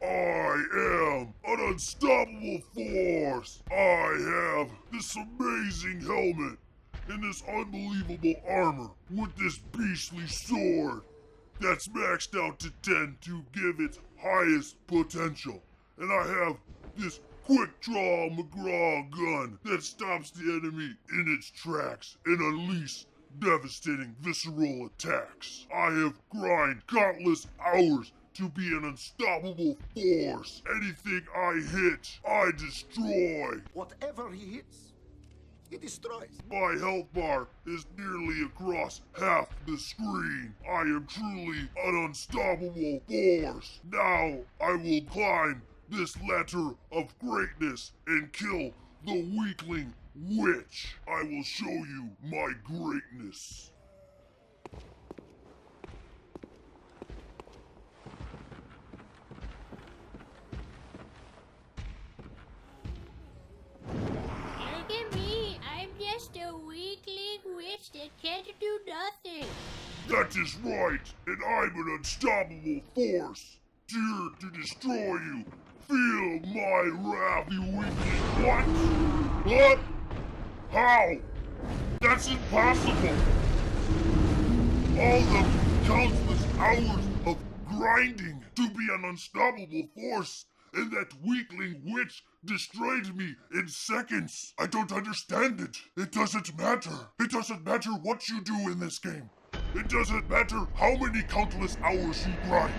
I am an unstoppable force. I have this amazing helmet and this unbelievable armor with this beastly sword that's maxed out to 10 to give its highest potential. And I have this quick draw McGraw gun that stops the enemy in its tracks and unleashes devastating visceral attacks. I have grind countless hours to be an unstoppable force. Anything I hit, I destroy. Whatever he hits, he destroys. My health bar is nearly across half the screen. I am truly an unstoppable force. Now I will climb this ladder of greatness and kill the weakling witch. I will show you my greatness. Look at me, I'm just a weakling witch that can't do nothing. That is right, and I'm an unstoppable force, here to destroy you. Feel my wrath, you weakling. What? What? How? That's impossible. All the countless hours of grinding to be an unstoppable force, and that weakling witch destroyed me in seconds. I don't understand it. It doesn't matter. It doesn't matter what you do in this game. It doesn't matter how many countless hours you grind.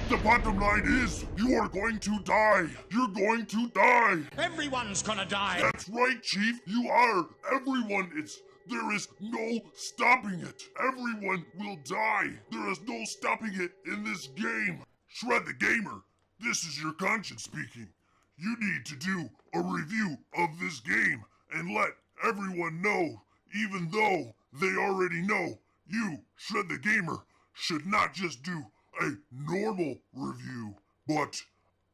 The bottom line is, you are going to die. You're going to die. Everyone's gonna die. That's right, Chief. You are. Everyone is. There is no stopping it. Everyone will die. There is no stopping it in this game. ShredTheGamer, this is your conscience speaking. You need to do a review of this game and let everyone know, even though they already know, you, ShredTheGamer, should not just do a normal review, but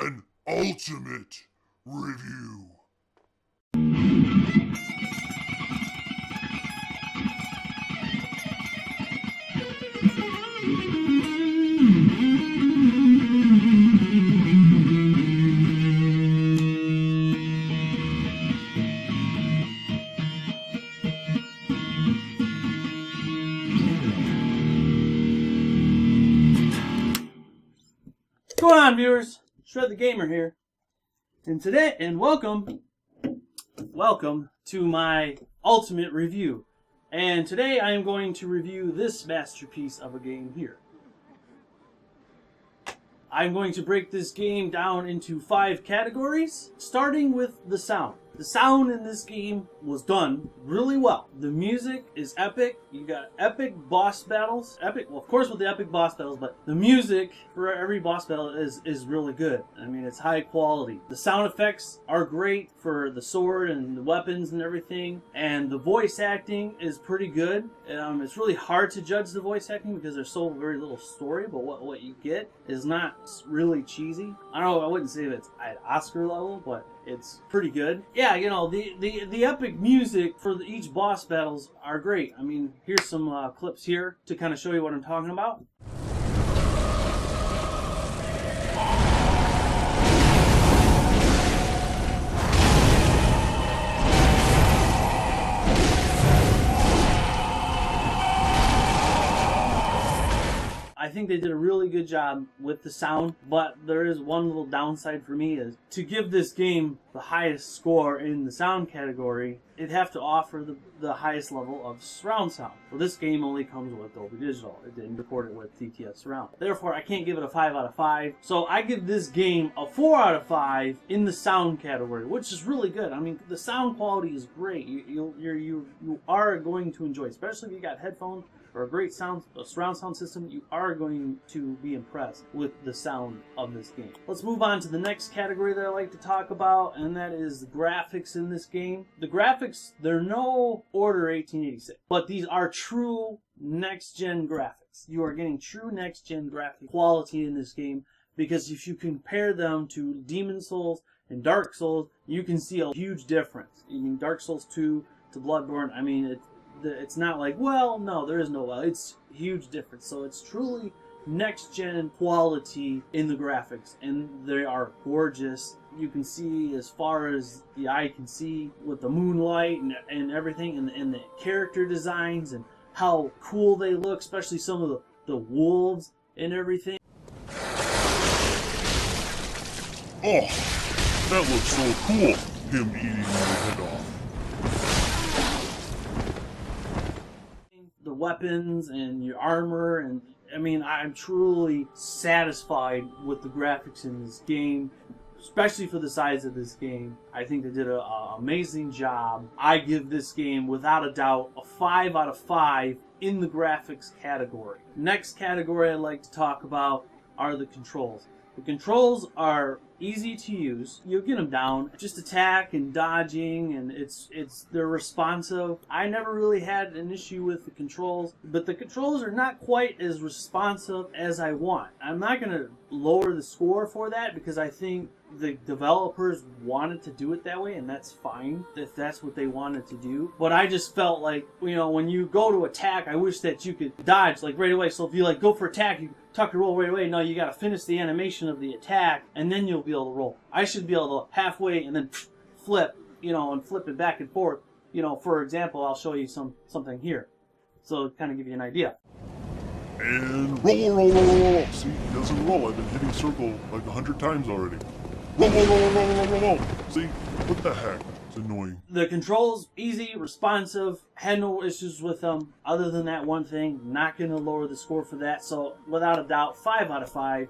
an ultimate review. What's going on, viewers? ShredTheGamer here, and welcome to my ultimate review. And today I am going to review this masterpiece of a game here. I'm going to break this game down into 5 categories, starting with the sound. The sound in this game was done really well. The music is epic. You got epic boss battles. Well, of course with the epic boss battles, but the music for every boss battle is really good. I mean, it's high quality. The sound effects are great for the sword and the weapons and everything. And the voice acting is pretty good. It's really hard to judge the voice acting because there's so very little story, but what you get is not really cheesy. I don't know, I wouldn't say that it's at Oscar level, but it's pretty good. Yeah, you know, the epic music for each boss battles are great. I mean, here's some clips here to kind of show you what I'm talking about. I think they did a really good job with the sound, but there is one little downside for me is to give this game the highest score in the sound category, it'd have to offer the highest level of surround sound. Well, this game only comes with Dolby Digital. It didn't record it with DTS Surround. Therefore, I can't give it a 5 out of 5. So I give this game a 4 out of 5 in the sound category, which is really good. I mean, the sound quality is great. You are going to enjoy, especially if you got headphones or a great surround sound system. You are going to be impressed with the sound of this game. Let's move on to the next category that I like to talk about, and that is the graphics in this game. The graphics, they're no Order 1886, but these are true next-gen graphics. You are getting true next-gen graphic quality in this game, because if you compare them to Demon Souls and Dark Souls, you can see a huge difference. I mean, Dark Souls 2 to Bloodborne, I mean, it's not like, well, no, there is no well. It's a huge difference. So it's truly next gen quality in the graphics, and they are gorgeous. You can see as far as the eye can see with the moonlight and everything, and the character designs and how cool they look, especially some of the wolves and everything. Oh, that looks so cool. Him eating your head off. The weapons and your armor, and I mean, I'm truly satisfied with the graphics in this game, especially for the size of this game. I think they did an amazing job. I give this game, without a doubt, a 5 out of 5 in the graphics category. Next category I'd like to talk about are the controls. The controls are easy to use. You'll get them down. Just attack and dodging, and they're responsive. I never really had an issue with the controls, but the controls are not quite as responsive as I want. I'm not going to lower the score for that because I think the developers wanted to do it that way, and that's fine if that's what they wanted to do. But I just felt like, you know, when you go to attack, I wish that you could dodge like right away. So if you like go for attack, you tuck your roll right away. No, you got to finish the animation of the attack, and then you'll be able to roll. I should be able to halfway and then flip, you know, and flip it back and forth. You know, for example, I'll show you something here. So kind of give you an idea. And roll. See, he doesn't roll. I've been hitting circle like 100 times already. Roll. See, what the heck? It's annoying. The controls, easy, responsive, had no issues with them. Other than that one thing, not going to lower the score for that. So, without a doubt, 5 out of 5.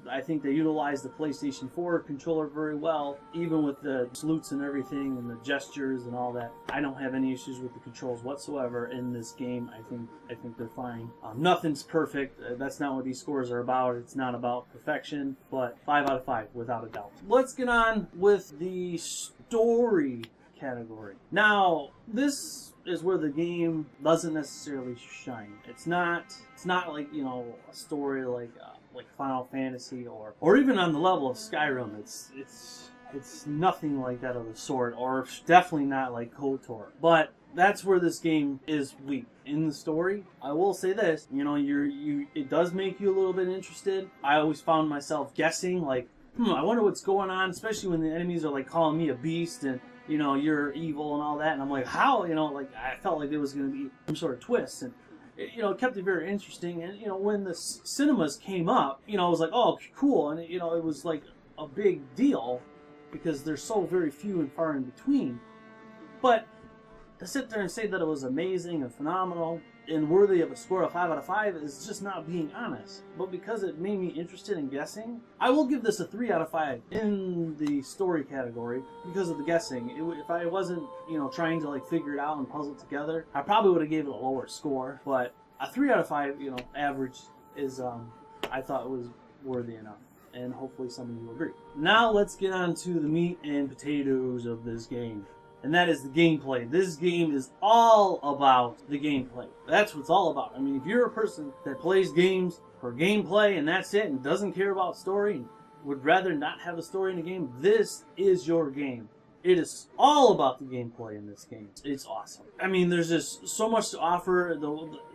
I think they utilized the PlayStation 4 controller very well, even with the salutes and everything, and the gestures and all that. I don't have any issues with the controls whatsoever in this game. I think they're fine. Nothing's perfect. That's not what these scores are about. It's not about perfection, but 5 out of 5, without a doubt. Let's get on with the story category. Now, this is where the game doesn't necessarily shine. It's not like, you know, a story like Final Fantasy or even on the level of Skyrim. It's nothing like that of the sort, or definitely not like KOTOR. But that's where this game is weak. In the story, I will say this, you know, it does make you a little bit interested. I always found myself guessing, like, I wonder what's going on, especially when the enemies are like calling me a beast and, you know, you're evil and all that. And I'm like, how? You know, like, I felt like there was going to be some sort of twist. And, you know, it kept it very interesting. And, you know, when the cinemas came up, you know, I was like, oh, cool. And, you know, it was like a big deal because they're so very few and far in between. But to sit there and say that it was amazing and phenomenal and worthy of a score of 5 out of 5 is just not being honest. But because it made me interested in guessing, I will give this a 3 out of 5 in the story category because of the guessing. If I wasn't, you know, trying to like figure it out and puzzle it together, I probably would have gave it a lower score. But a 3 out of 5, you know, average is, I thought was worthy enough. And hopefully some of you agree. Now let's get on to the meat and potatoes of this game. And that is the gameplay. This game is all about the gameplay. That's what it's all about. I mean, if you're a person that plays games for gameplay and that's it and doesn't care about story and would rather not have a story in a game, this is your game. It is all about the gameplay in this game. It's awesome. I mean, there's just so much to offer.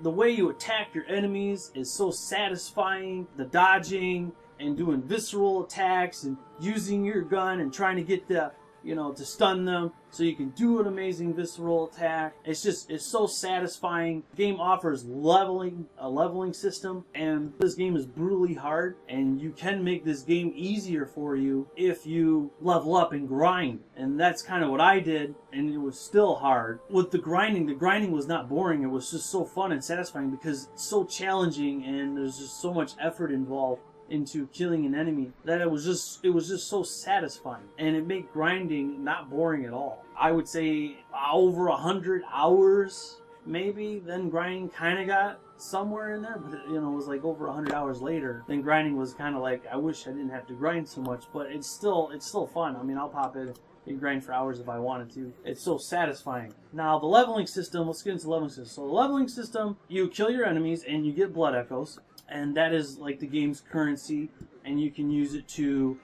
The way you attack your enemies is so satisfying. The dodging and doing visceral attacks and using your gun and trying to get the, you know, to stun them so you can do an amazing visceral attack. It's so satisfying. The game offers a leveling system, and this game is brutally hard, and you can make this game easier for you if you level up and grind. And that's kind of what I did, and it was still hard. With the grinding was not boring. It was just so fun and satisfying because it's so challenging and there's just so much effort involved into killing an enemy that it was just so satisfying, and it made grinding not boring at all. I would say over 100 hours maybe, then grinding kind of got somewhere in there, but you know, it was like over 100 hours later, then grinding was kind of like, I wish I didn't have to grind so much, but it's still fun. I mean, I'll pop it and grind for hours if I wanted to. It's so satisfying. Now, the leveling system, let's get into the leveling system. So the leveling system, you kill your enemies and you get blood echoes. And that is like the game's currency, and you can use it to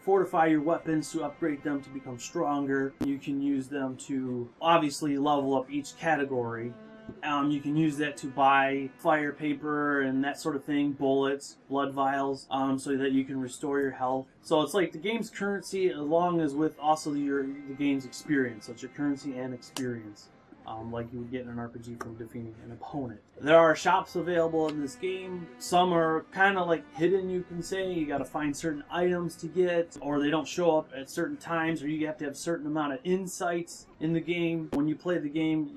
fortify your weapons, to upgrade them to become stronger. You can use them to obviously level up each category You can use that to buy fire paper and that sort of thing, bullets, blood vials, so that you can restore your health. So it's like the game's currency along as with also the game's experience. So it's your currency and experience. Like you would get in an RPG from defeating an opponent. There are shops available in this game. Some are kind of like hidden, you can say. You got to find certain items to get, or they don't show up at certain times, or you have to have a certain amount of insights in the game. When you play the game,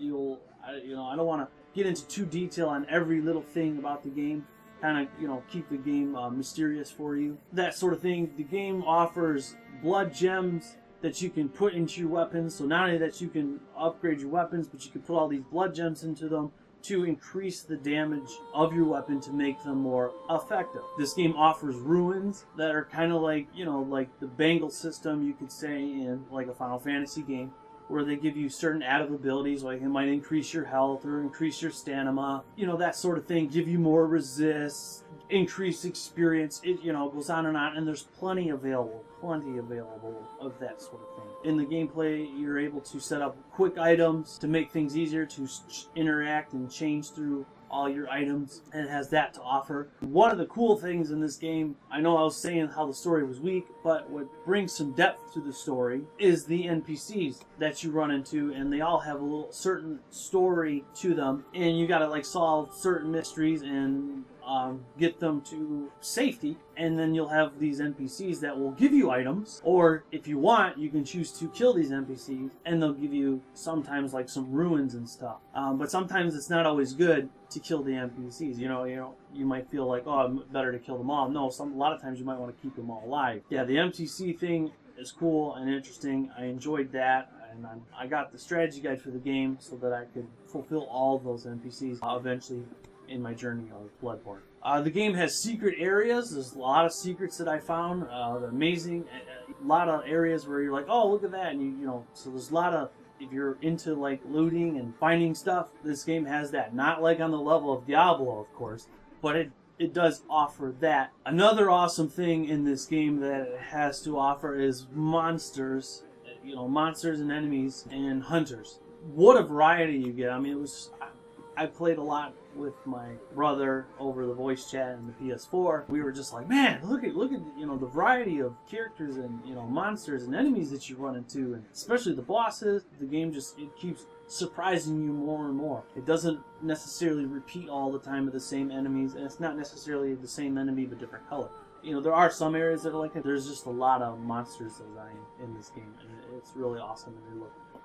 I don't want to get into too detail on every little thing about the game. Kind of, keep the game mysterious for you. That sort of thing. The game offers blood gems that you can put into your weapons. So not only that you can upgrade your weapons, but you can put all these blood gems into them to increase the damage of your weapon to make them more effective. This game offers ruins that are kind of like, like the bangle system, you could say, in like a Final Fantasy game, where they give you certain added abilities, like it might increase your health or increase your stamina, that sort of thing, give you more resist, increase experience, it goes on, and there's plenty available of that sort of thing. In the gameplay, you're able to set up quick items to make things easier to interact and change through all your items, and it has that to offer. One of the cool things in this game, I know I was saying how the story was weak, but what brings some depth to the story is the NPCs that you run into, and they all have a little certain story to them, and you gotta solve certain mysteries and get them to safety, and then you'll have these NPCs that will give you items, or if you want, you can choose to kill these NPCs, and they'll give you sometimes some ruins and stuff. But sometimes it's not always good to kill the NPCs. You might feel like, oh, better to kill them all. No, a lot of times you might want to keep them all alive. Yeah, the NPC thing is cool and interesting. I enjoyed that, and I got the strategy guide for the game so that I could fulfill all those NPCs eventually in my journey of Bloodborne. The game has secret areas. There's a lot of secrets that I found. They're amazing. A lot of areas where you're like, oh, look at that. And so there's a lot of, if you're into looting and finding stuff, this game has that. Not on the level of Diablo, of course, but it does offer that. Another awesome thing in this game that it has to offer is monsters. Monsters and enemies and hunters. What a variety you get. I mean, I played a lot with my brother over the voice chat and the PS4. We were just like, man, look at the variety of characters and monsters and enemies that you run into, and especially the bosses. The game it keeps surprising you more and more. It doesn't necessarily repeat all the time with the same enemies, and it's not necessarily the same enemy but different color. There are some areas that are like that. There's just a lot of monsters design in this game, and it's really awesome, and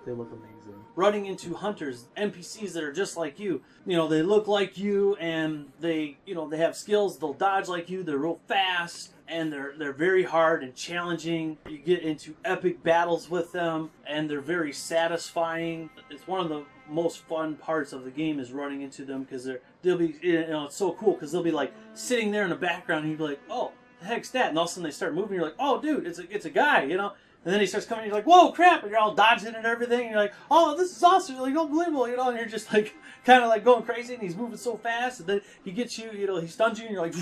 they look amazing. Running into hunters, NPCs that are just like you. They look like you, and they have skills. They'll dodge like you. They're real fast, and they're very hard and challenging. You get into epic battles with them, and they're very satisfying. It's one of the most fun parts of the game is running into them, because they'll be, it's so cool, because they'll be sitting there in the background, and you'll be like, oh, the heck's that? And all of a sudden they start moving, you're like, oh, dude, it's a guy, And then he starts coming, and you're like, whoa, crap, and you're all dodging and everything, and you're like, oh, this is awesome, you're unbelievable, and you're just kind of going crazy, and he's moving so fast, and then he gets you, he stuns you, and you're like,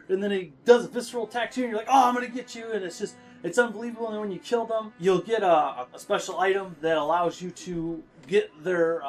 and then he does a visceral attack to you, and you're like, oh, I'm gonna get you, and it's unbelievable. And when you kill them, you'll get a special item that allows you to get their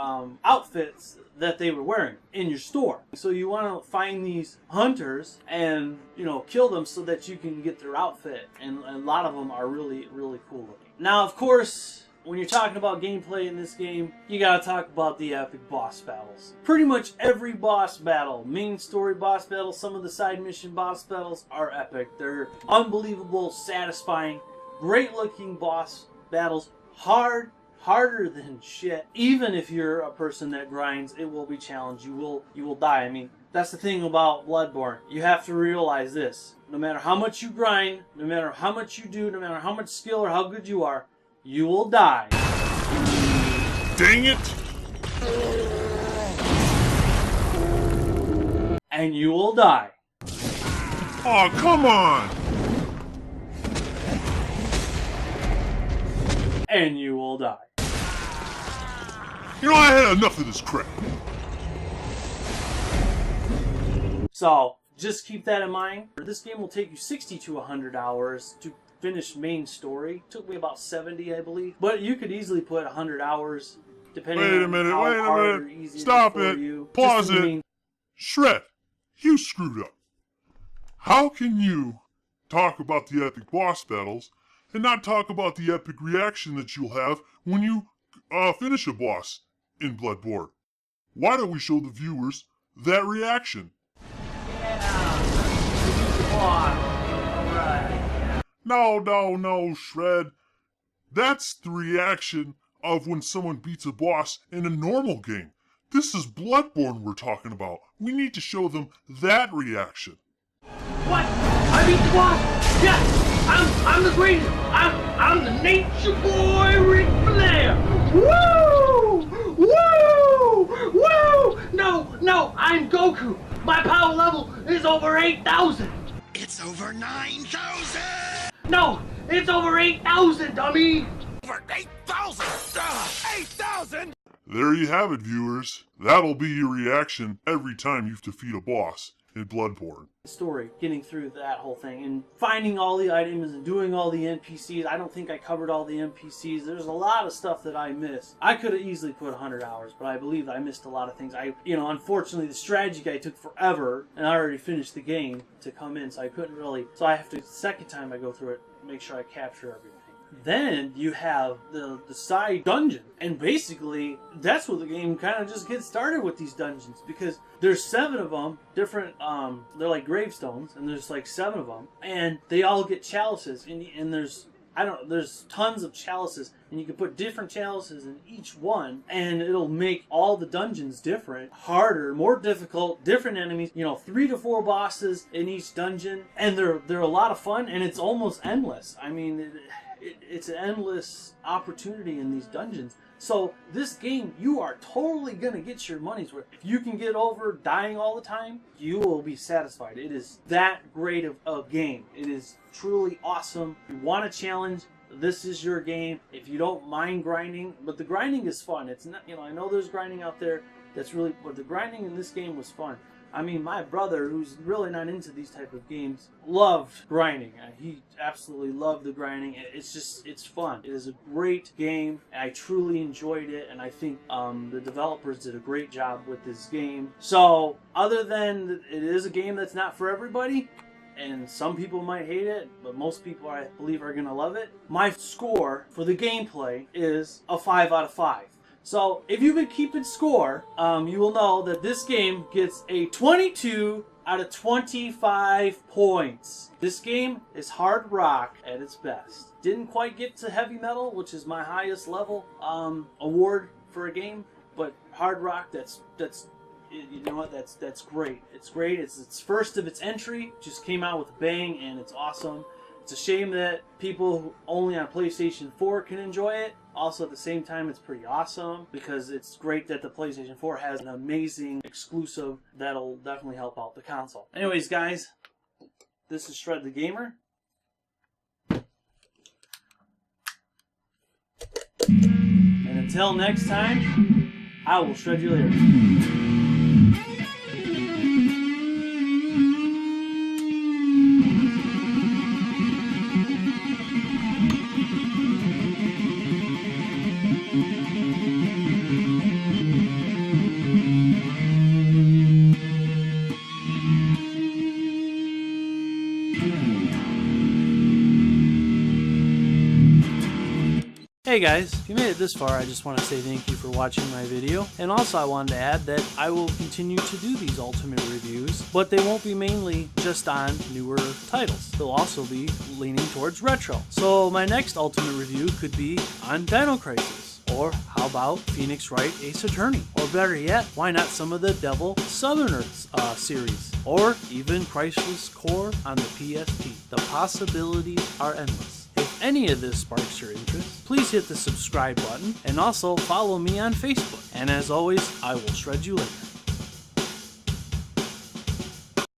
outfits that they were wearing in your store. So you want to find these hunters and kill them so that you can get their outfit, and a lot of them are really, really cool looking. Now, of course, when you're talking about gameplay in this game, you gotta talk about the epic boss battles. Pretty much every boss battle, main story boss battles, some of the side mission boss battles are epic. They're unbelievable, satisfying, great looking boss battles. Harder than shit. Even if you're a person that grinds, it will be challenged. You will die. I mean, that's the thing about Bloodborne. You have to realize this. No matter how much you grind, no matter how much you do, no matter how much skill or how good you are, you will die. Dang it! And you will die. Oh, come on! And you will die. I had enough of this crap. So, just keep that in mind. This game will take you 60 to 100 hours to finish main story. It took me about 70, I believe. But you could easily put 100 hours depending Wait a on minute, how wait a hard or minute. easy Stop it is for it. you. Pause Just in the it. mean- Shred, you screwed up. How can you talk about the epic boss battles and not talk about the epic reaction that you'll have when you finish a boss in Bloodborne? Why don't we show the viewers that reaction? Alright. No, Shred. That's the reaction of when someone beats a boss in a normal game. This is Bloodborne we're talking about. We need to show them that reaction. What? I beat the boss? Yes! I'm the greatest! I'm the nature boy Ric Flair! Woo! Woo! Woo! No, I'm Goku! My power level is over 8,000! It's over 9,000! No! It's over 8,000, dummy! Over 8,000! 8,000! There you have it, viewers. That'll be your reaction every time you defeat a boss in Bloodborne. Story, getting through that whole thing and finding all the items and doing all the NPCs. I don't think I covered all the NPCs. There's a lot of stuff that I missed. I could have easily put 100 hours, but I believe I missed a lot of things. Unfortunately, the strategy guide took forever, and I already finished the game to come in, so I couldn't really. So I have to, second time I go through it, make sure I capture everything. Then you have the side dungeon, and basically that's where the game kind of just gets started with these dungeons, because there's 7 of them, different, they're like gravestones, and there's like 7 of them, and they all get chalices, and there's tons of chalices, and you can put different chalices in each one, and it'll make all the dungeons different, harder, more difficult, different enemies, 3 to 4 bosses in each dungeon, and they're a lot of fun, and it's almost endless. I mean, it's an endless opportunity in these dungeons. So this game, you are totally gonna get your money's worth. If you can get over dying all the time, you will be satisfied. It is that great of a game. It is truly awesome. If you want a challenge, this is your game. If you don't mind grinding, but the grinding is fun. It's not, I know there's grinding out there that's really, but the grinding in this game was fun. I mean, my brother, who's really not into these type of games, loved grinding. He absolutely loved the grinding. It's fun. It is a great game. I truly enjoyed it, and I think the developers did a great job with this game. So, other than it is a game that's not for everybody, and some people might hate it, but most people, I believe, are going to love it, my score for the gameplay is a 5 out of 5. So, if you've been keeping score, you will know that this game gets a 22 out of 25 points. This game is hard rock at its best. Didn't quite get to heavy metal, which is my highest level award for a game, but hard rock, that's great. It's great. It's first of its entry. Just came out with a bang, and it's awesome. It's a shame that people who only on PlayStation 4 can enjoy it. Also, at the same time, it's pretty awesome because it's great that the PlayStation 4 has an amazing exclusive that'll definitely help out the console. Anyways, guys, this is ShredTheGamer. And until next time, I will shred you later. Hey guys, if you made it this far, I just want to say thank you for watching my video, and also I wanted to add that I will continue to do these Ultimate reviews, but they won't be mainly just on newer titles. They'll also be leaning towards retro. So my next Ultimate review could be on Dino Crisis, or how about Phoenix Wright Ace Attorney, or better yet, why not some of the Devil Southerners series, or even Crisis Core on the PSP. The possibilities are endless. If any of this sparks your interest, please hit the subscribe button and also follow me on Facebook. And as always, I will shred you later.